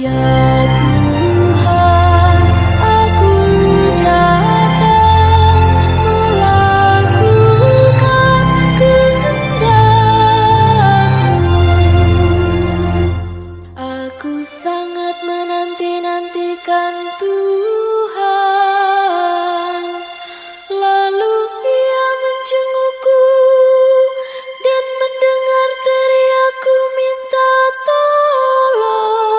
Ya Tuhan, aku datang melakukan kehendak-Mu. Aku sangat menanti-nantikan Tuhan. Lalu Ia menjengukku dan mendengar teriakku minta tolong.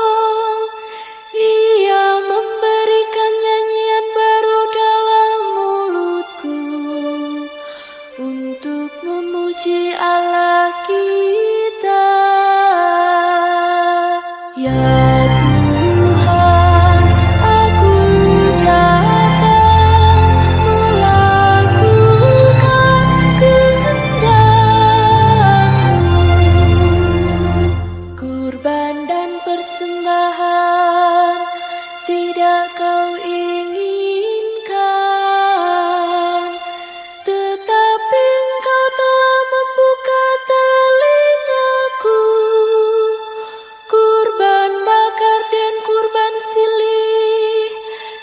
Ia memberikan nyanyian baru dalam mulutku untuk memuji Allah kita. Ya Tuhan, aku datang melakukan kehendak-Mu. Kurban dan persembahan tidak Kau inginkan, tetapi Engkau telah membuka telingaku. Kurban bakar dan kurban silih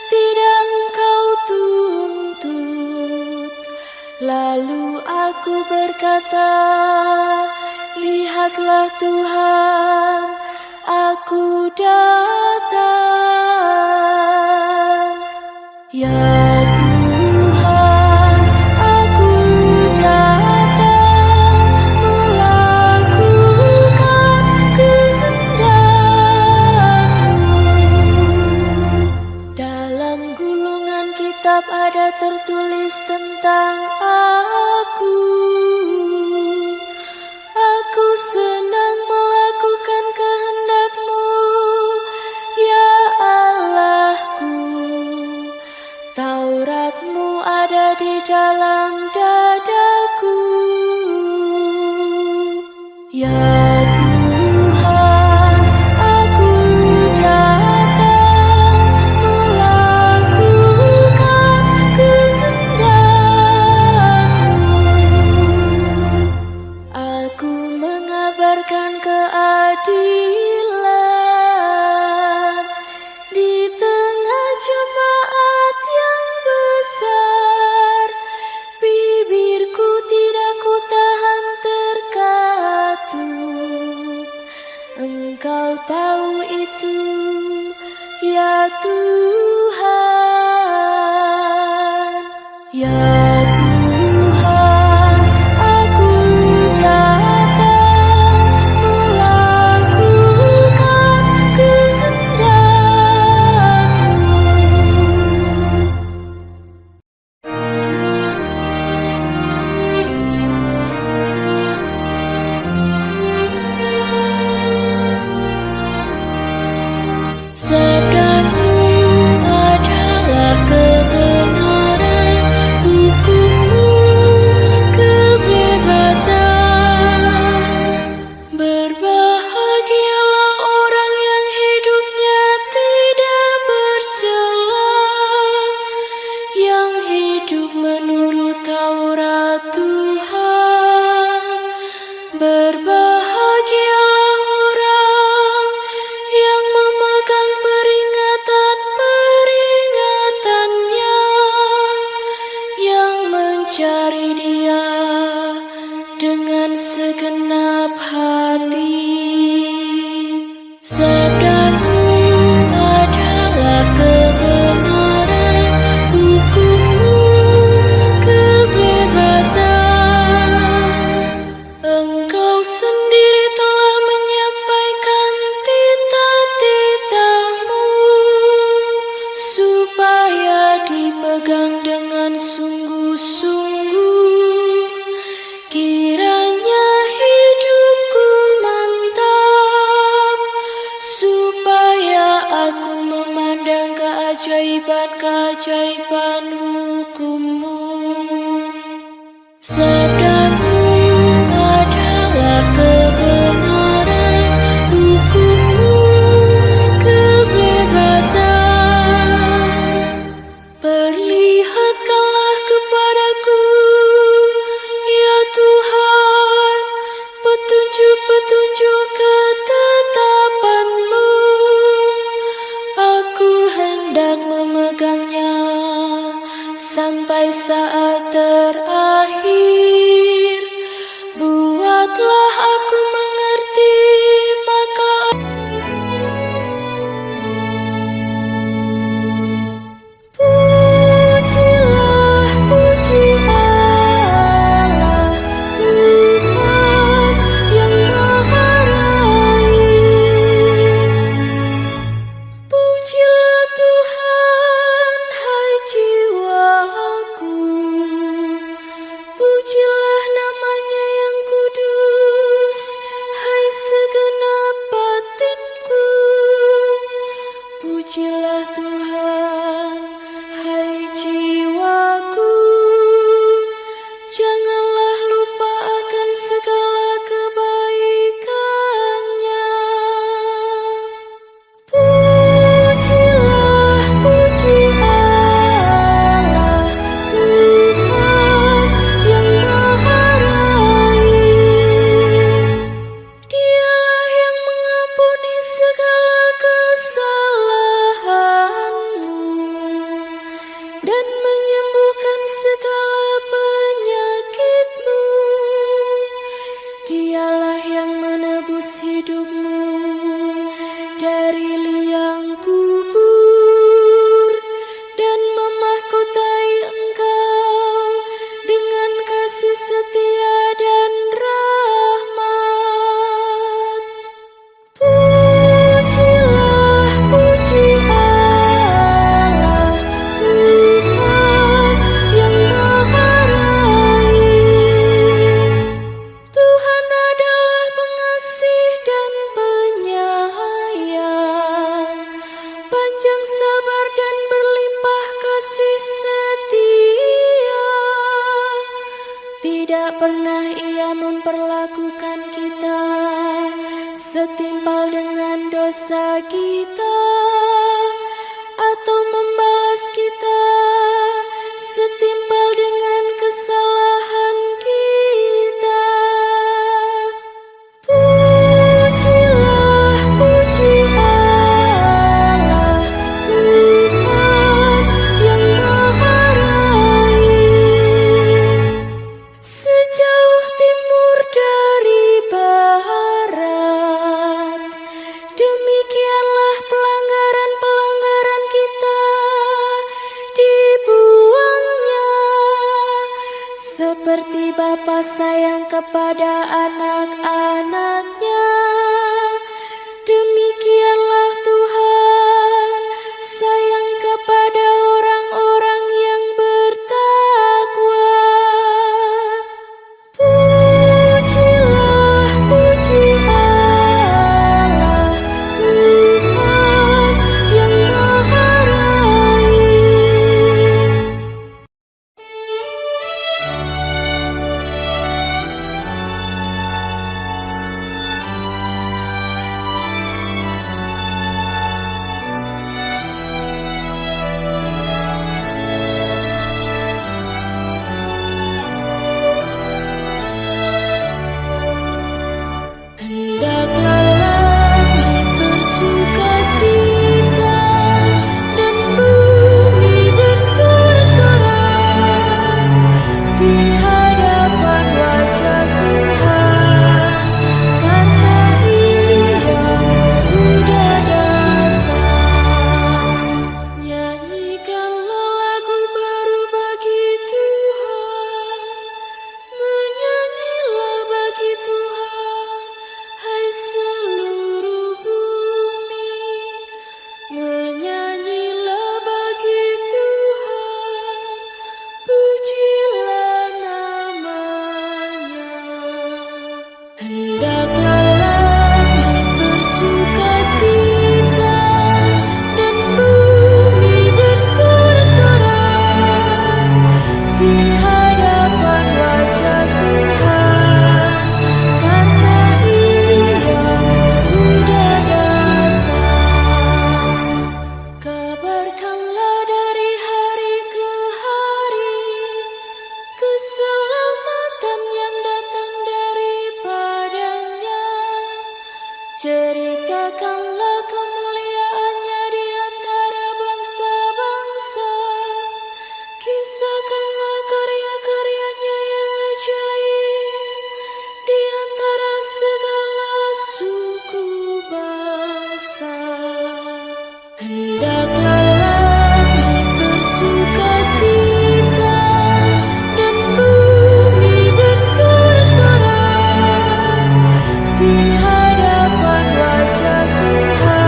tidak Engkau tuntut. Lalu aku berkata, lihatlah Tuhan, aku datang. Ya Tuhan, aku datang melakukan kehendak-Mu. Dalam gulungan kitab ada tertulis tentang aku. Aku senang melakukan kehendak-Mu, ya Allahku. Taurat-Mu ada di dalam dadaku. Ya Tuhan, aku datang melakukan kehendak-Mu. Aku mengabarkan keadilan di tengah jemaat yang besar. Bibirku tidak kutahan terkatup. Engkau tahu itu, ya Tuhan. Ya Tuhan, aku datang melakukan kehendak-Mu. Sabda-Mu adalah kebenaran, hukum-Mu kebebasan. Berbahagialah orang yang hidupnya tidak bercela, yang hidup menurut Taurat Tuhan. Berbahagialah orang yang memegang peringatan-peringatannya, yang mencari Dia dengan segenap hati. Sabda-Mu adalah kebenaran, hukum-Mu kebebasan. Engkau sendiri telah menyampaikan titah-titah-Mu supaya dipegang dengan sungguh-sungguh. Kiranya hidupku mantap, supaya aku memandang keajaiban-keajaiban hukum-Mu. Sabda-Mu adalah kebenaran, hukum-Mu kebebasan. Perlihatkanlah kepadaku, ya Tuhan, petunjuk-petunjuk ketetapan-Mu. pernah Ia memperlakukan kita setimpal dengan dosa kita, atau membalas kita setimpal dengan kesalahan kita. Pujilah, puji Allah, Tuhan yang Maha Rai. Sejauh timur dari barat, demikianlah pelanggaran-pelanggaran kita dibuangnya. Seperti Bapa sayang kepada anak-anaknya, demikianlah Tuhan sayang kepada orang-orang yang bertakwa. Pujilah, puji Allah, Tuhan yang Maha Rai. Hendaklah langit bersukacita dan bumi bersorak-sorai di hadapan wajah Tuhan, karena Ia sudah datang. Nyanyikanlah lagu baru bagi Tuhan, menyanyilah bagi Tuhan, hai seluruh bumi. Menyanyilah bagi Tuhan, pujilah namanya. Hendaklah langit bersukacita dan bumi bersorak-sorai di hadapan wajah Tuhan, karena Ia sudah datang. Kabarkanlah dari hari ke hari keselamatan yang datang daripadanya. Ceritakanlah kemuliaannya di antara bangsa-bangsa. Kisahkanlah karya-karyanya yang ajaib di antara segala suku bangsa. Hendaklah langit bersukacita dan bumi bersorak-sorai di hadapan wajah Tuhan.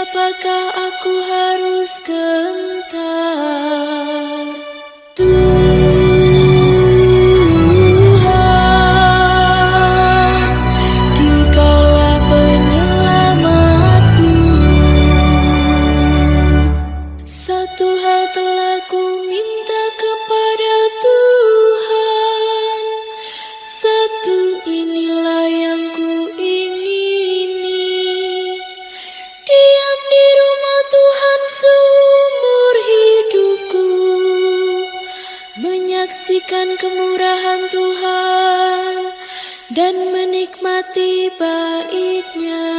apakah aku harus gentar? Dikaulah penyelamatku. Satu hal telah ku minta kepada Tuhan, satu inilah yang ku ingini, diam di rumah Tuhan seumur hidupku, menyaksikan kemurahan Tuhan dan menikmati bait-Nya.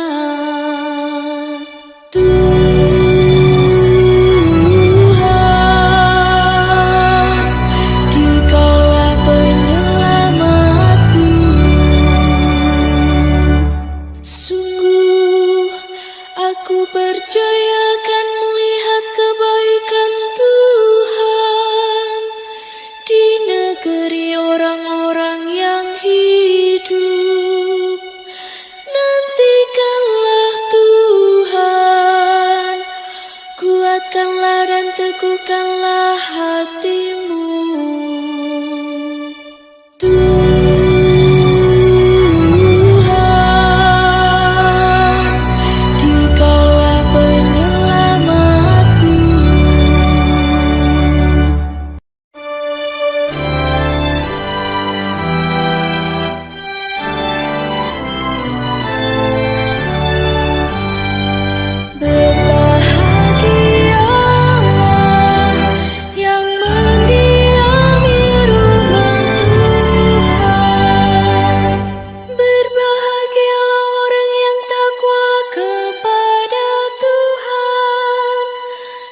Dikaulah penyelamatku. Sungguh aku percaya akan melihat kebaikan Tuhan di negeri orang-orang yang hidup. Nantikanlah Tuhan, kuatkanlah dan teguhkanlah hatimu. Dikaulah penyelamatku. Berbahagialah yang mendiami rumah Tuhan. Berbahagialah orang yang takwa kepada Tuhan,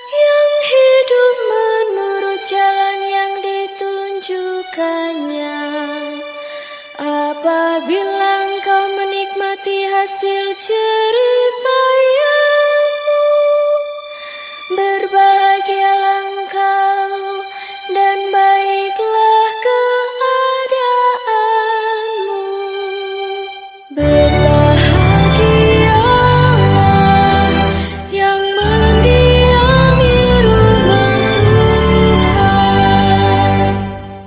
yang hidup menurut jalan yang ditunjukkannya. Apabila engkau menikmati hasil jerih payahmu, berbahagialah engkau dan baiklah keadaanmu. Berbahagialah yang mendiami rumah Tuhan.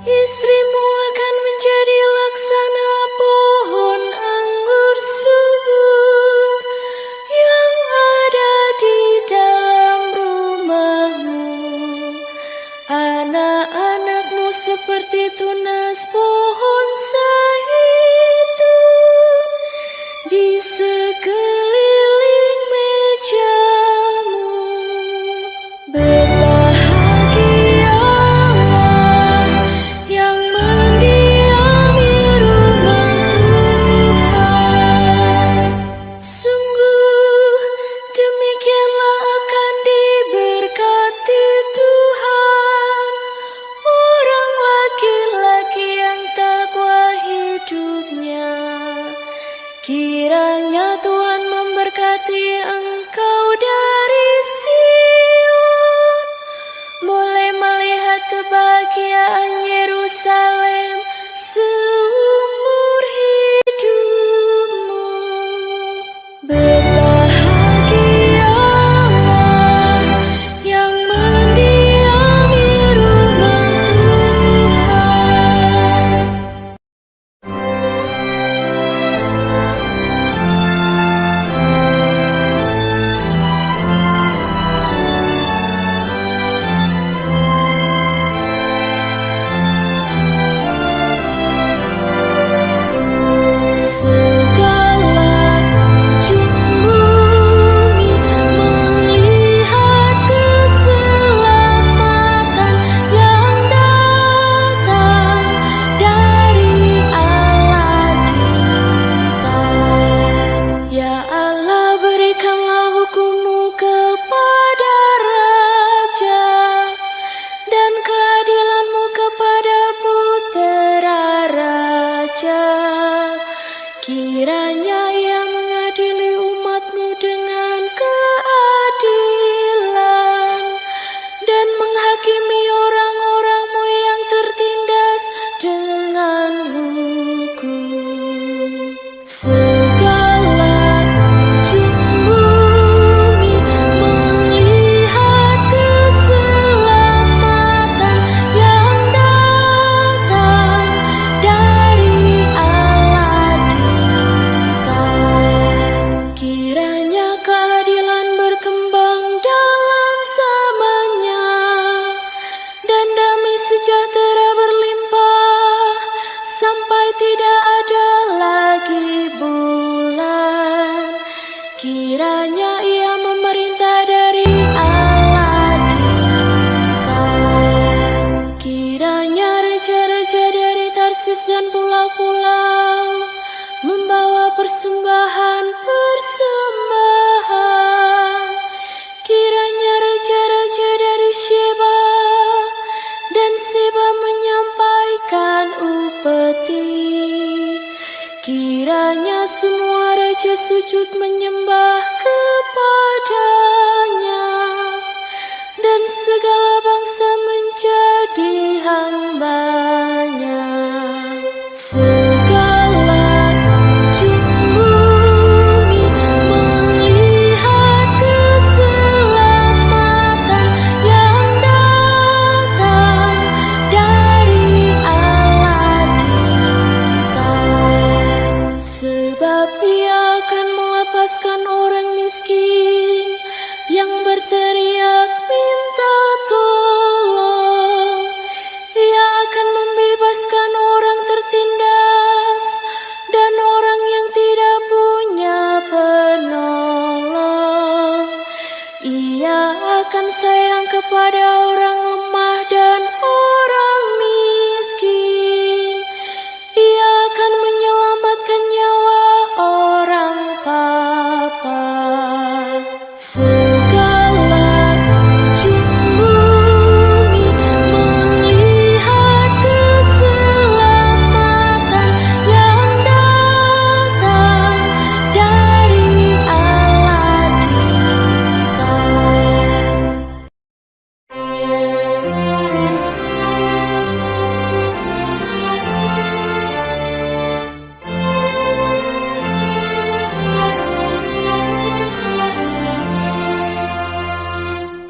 Istrimu akan menjadi laksana pohon anggur subur yang ada di dalam rumahmu. Anak-anakmu seperti tunas pohon zaitun di sekeliling mejamu. Berbahagialah yang mendiami rumah Tuhan. Sungguh demikianlah akan diberkati Tuhan orang laki-laki yang takwa galaksius dan pulau-pulau, membawa persembahan. Kiranya raja-raja dari Sheba dan Seba menyampaikan upeti. Kiranya semua raja sujud menyembah kepadanya, dan segala bangsa menjadi hambanya. Segala ujung bumi melihat keselamatan yang datang dari Allah kita. Sebab Ia akan melepaskan orang miskin yang berteriak minta tolong. Ia akan membebaskan orang tertindas dan orang yang tidak punya penolong. Ia akan sayang kepada orang lemah dan orang miskin. Ia akan menyelamatkan nyawa orang papa. Segala ujung bumi melihat keselamatan yang datang dari Allah kita.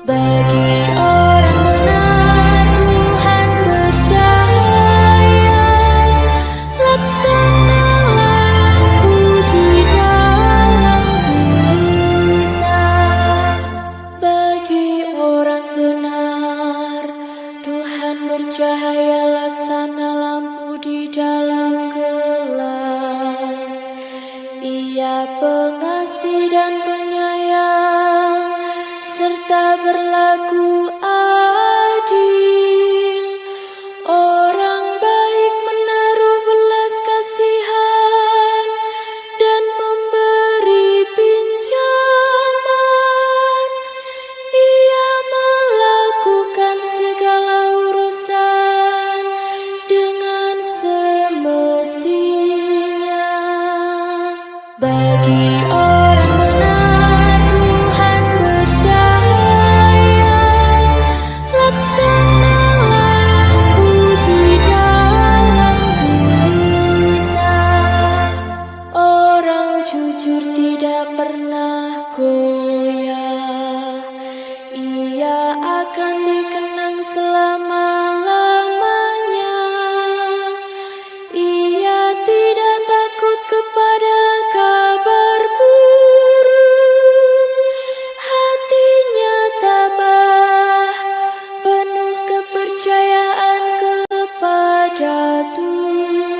Bagi orang benar Tuhan bercahaya, laksana lampu di dalam gulita. Bagi orang benar Tuhan bercahaya, laksana lampu di dalam gelap. Ia pengasih dan penyayang, serta berlaku adil. Orang baik menaruh belas kasihan dan memberi pinjaman. Ia melakukan segala urusan dengan semestinya. Bagi orang benar Tuhan bercahaya, laksana lampu di dalam gulita. Orang jujur tidak pernah goyah, ia akan dikenang selama-lamanya. Ia tidak takut kepada kabar buruk, hatinya tabah, penuh kepercayaan kepada Tuhan.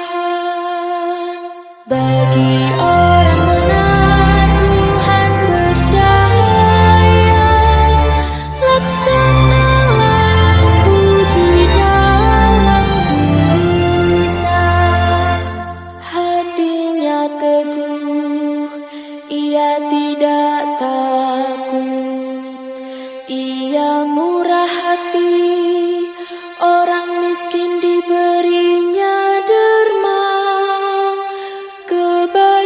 Bagi orang benar Tuhan bercahaya, laksana lampu di dalam gulita. Hatinya teguh, ia tidak takut. Ia murah hati, orang miskin diberinya derma. Kebaikan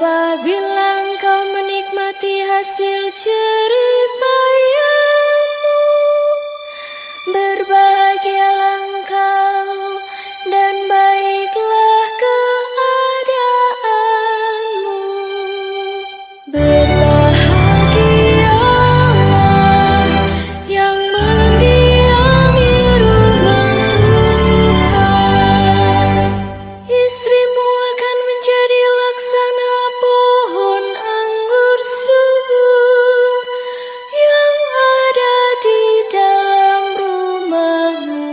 apabila engkau menikmati hasil jerih payahmu. Berbahagialah engkau dan baiklah keadaanmu. Berbahagialah yang mendiami rumah Tuhan. Istrimu akan menjadi laksana pohon anggur subur yang ada di dalam rumahmu.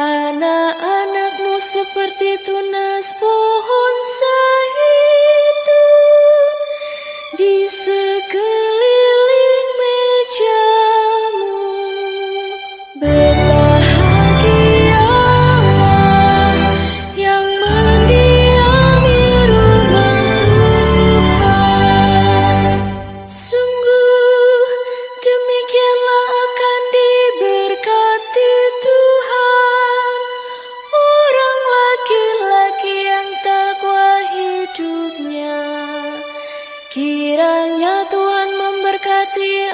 Anak-anakmu seperti tunas pohon zaitun di sekeliling mejamu. Berbahagialah yang mendiami rumah Tuhan. Sungguh demikianlah akan diberkati Tuhan orang laki-laki yang takwa hidupnya. Kiranya Tuhan memberkati